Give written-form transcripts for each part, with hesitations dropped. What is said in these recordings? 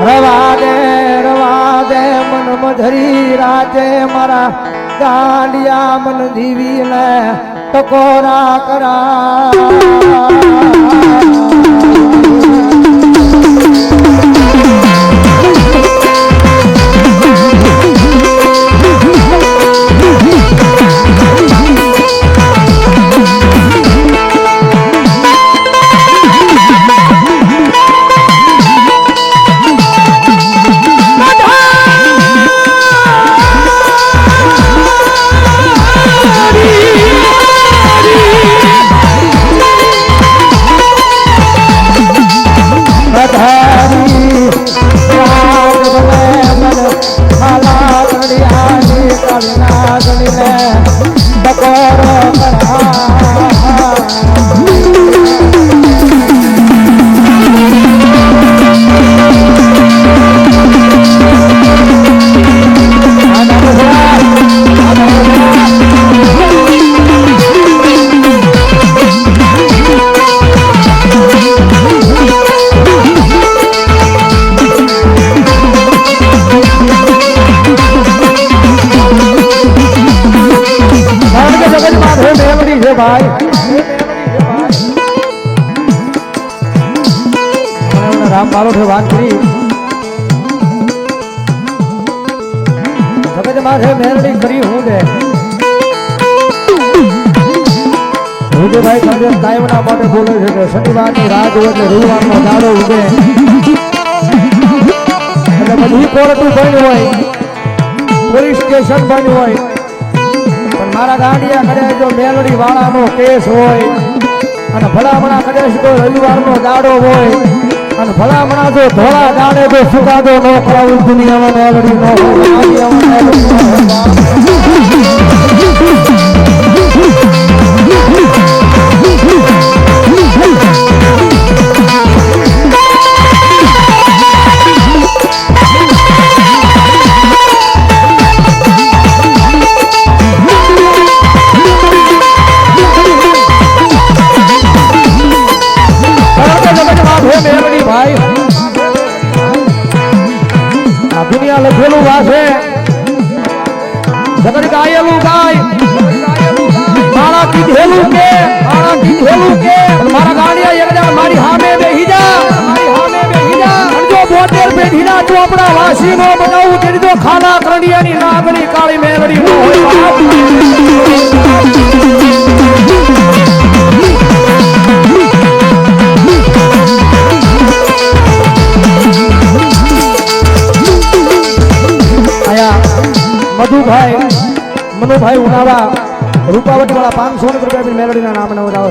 રવા દે મન મધરી રાતે મારા ગાંડિયા મન દીવીને ટકોરા કરા भाई राम मारो भगवान करी जगत माथे मेरड़ी करी हूं दे भाई संजय कायम ना माटे बोले छे के शनिवार ની રાત હોય એટલે રવિવાર નો દાડો ઉગે એટલે બધી કોર્ટ બની હોય પોલીસ સ્ટેશન બની હોય મારા ગાંડિયા કરે જો મેલડી વાળાનો કેસ હોય અને ભલામણા કરે તો રવિવારનો દાડો હોય અને ભલામણા જો ધોળા દાડે જો સુગાદો ન કરાવું દુનિયામાં મેલડી ન दुनिया लखेलू वासे जगत गायलू गाय मारा कीधेलू के मारा गाड़िया एक जा मारी हामे बेही जा जो बोटेर बेठीना जो अपना वासी नो बनाऊ तेरी तो खाना करनिया नी नागरी काली मेलड़ी नो होय मनुभाई उनावा रूपावटी वाला 500 रुपया भी मेलोडी ना नाम ना बताओ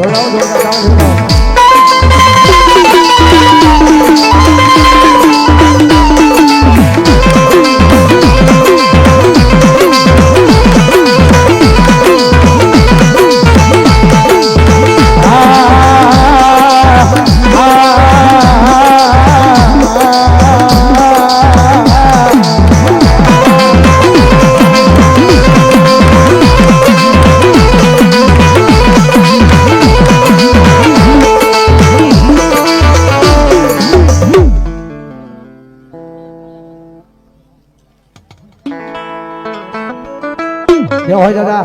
क्या हो दादा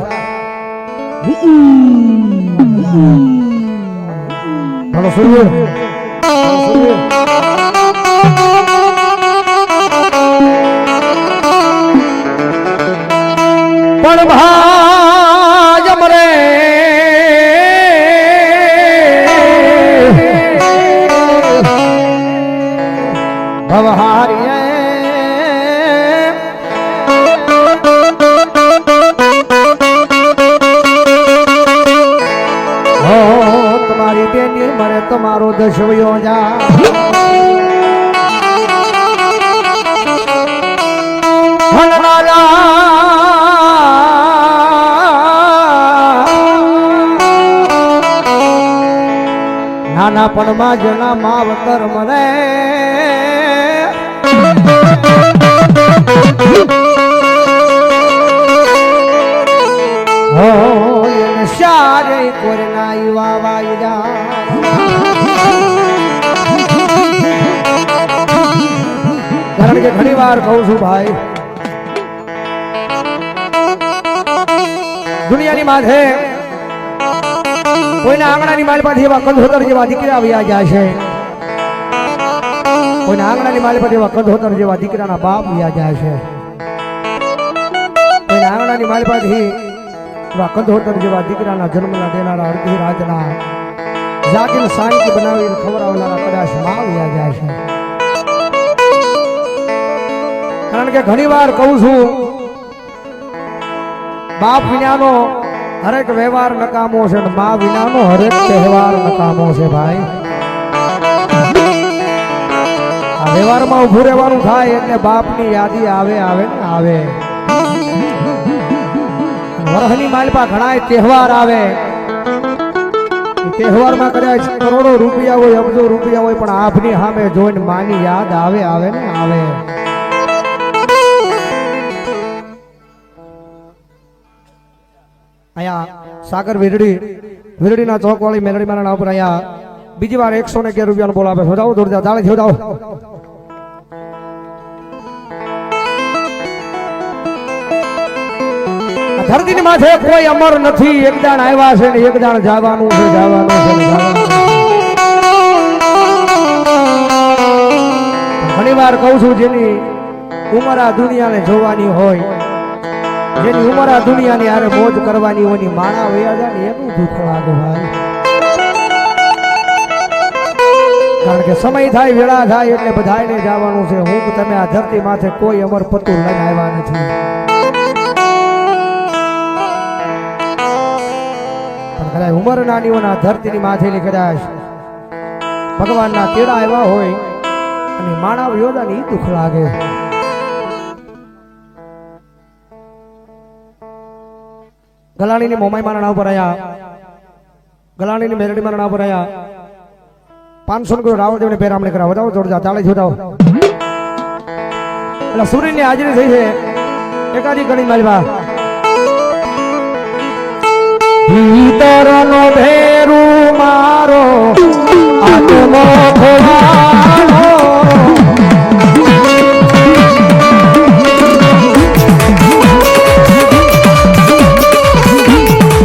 हेलो सुनिए पण भाज मरे भवहारिये मरे तुम्हारो दशवियो जा नाना पणमा जना मावतर मरे हो शारे कोरना युवा वायुदा કારણ કે ઘણી વાર કહું છું ભાઈ, દુનિયાની માથે કોઈના આંગણાની માલપાથી એવા કંધોતર જેવા દીકરા આવ્યા જાય છે, કોઈના આંગણાની માલપાથી એવા કંધોતર જેવા દીકરાના બાપ આવ્યા જાય છે, કોઈના આંગણાની માલપાથી એવા કંધોતર જેવા દીકરાના જન્મના દેનારા અડધી રાતના જાગીને શાંતિ બનાવીને ખવડાવનારા કદાચ માં આવ્યા જાય છે. કારણ કે ઘણી વાર કહું છું, બાપ વિનાનો હરેક વ્યવહાર નકામો છે, મા વિનાનો હરેક તહેવાર નકામો છે ભાઈ. આ વ્યવહારમાં ઉભું રહેવાનું થાય એટલે બાપની યાદી આવે આવે ને આવે. વરહની માલપા ઘણા તહેવાર આવે, તહેવારમાં કદાચ કરોડો રૂપિયા હોય, અબજો રૂપિયા હોય, પણ આપની સામે જોઈને માની યાદ આવે આવે ને આવે. અહીંયા સાગર વીરડીના ચોક વાળી મેલડી મારા ઉપર અહીંયા બીજી વાર 111 રૂપિયાનો બોલ આપે. જોડાવો દોડતા તાળે જોડાવો. ધરતીની માથે કોઈ અમર નથી, એક દાણ આવ્યા છે ને એક દાણ જવાનું છે, જવાનું છે. ઘણી વાર કહું છું, જેની ઉંમર આ દુનિયાને જોવાની હોય, જેની ઉંમર આ દુનિયાની હારે મોજ કરવાની હોય, ની માણા વયા જાય ને એનું દુઃખ લાગે ભાઈ. કારણ કે સમય થાય, વેળા થાય એટલે બધાને જવાનું છે. હું તમે આ ધરતી માથે કોઈ અમર પતું લઈને આવ્યા નથી. કદાચ ઉંમર નાની હોય, ધરતીની માથેલી કદાચ ભગવાનના તેડા આવ્યા હોય અને માનવ યોદાની દુઃખ લાગે. ગલાણીની મોમાઈ મારા નામ પર આયા, ગલાણીની મેરડી મારા નામ પર આયા 500 રૂપિયા રાવણદેવને પેરામણી કરાવો. વધાવો જોડજા તાળે જોડાવો. એટલે સૂર્યની હાજરી થઈ છે. એકાદી ઘણી માલવા ભીતરનો ભેરું મારો આત્મો ખોવાનો,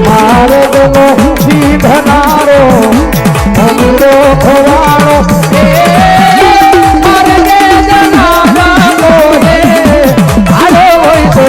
માર્ગનો સીધનારો અમરો ખોવાનો, માર્ગે જનારાનો હે આલો હોય તો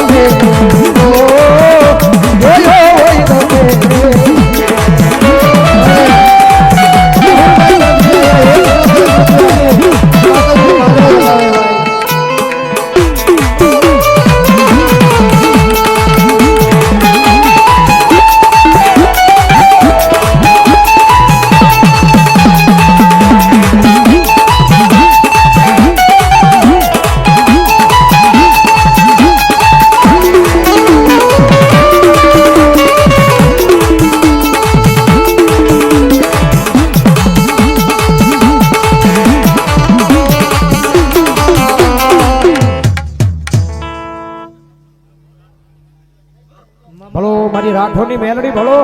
ભલો મારી રાઠોડની મેલડી ભલો.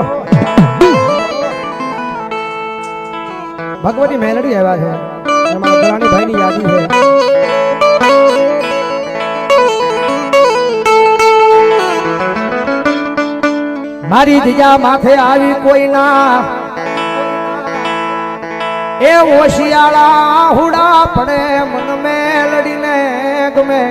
ભગવતી મેલડી આવ્યા છે, એમાં ગલાણી ભાઈની યાદી છે. મારી જીજા માથે આવી કોઈના એ ઓશિયાળા હુડા પડે, મન મેલડીને ગમે.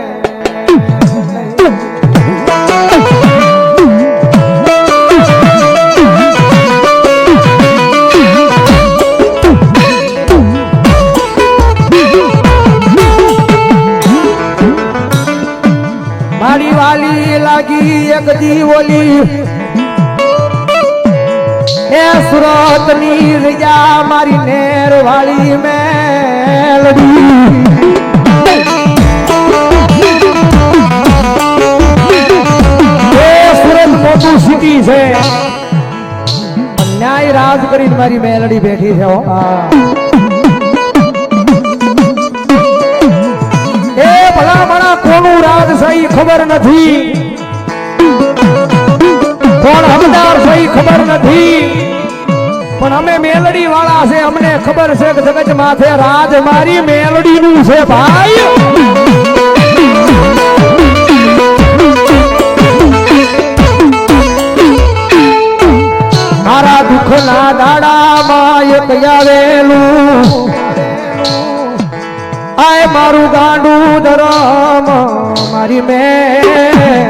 મારી વાલી લાગી એક દીવોલી એ સુરતની રજા, મારી નેર વાળી મેલડી. એ સુરત મોટું સિટી છે, ન્યાય રાજ કરીને મારી મેલડી બેઠી છે. એ ભલામણા કોનું રાજ સહી ખબર નથી, કોણ હકદાર સહી ખબર નથી, પણ અમે મેલડી વાળા છે, અમને ખબર છે કે જગત માથે રાજ મારી મેલડી નું છે ભાઈ. આંખના દાડામાં એક આવેલું આય મારું ગાંડું ધરમ મારી મેલડી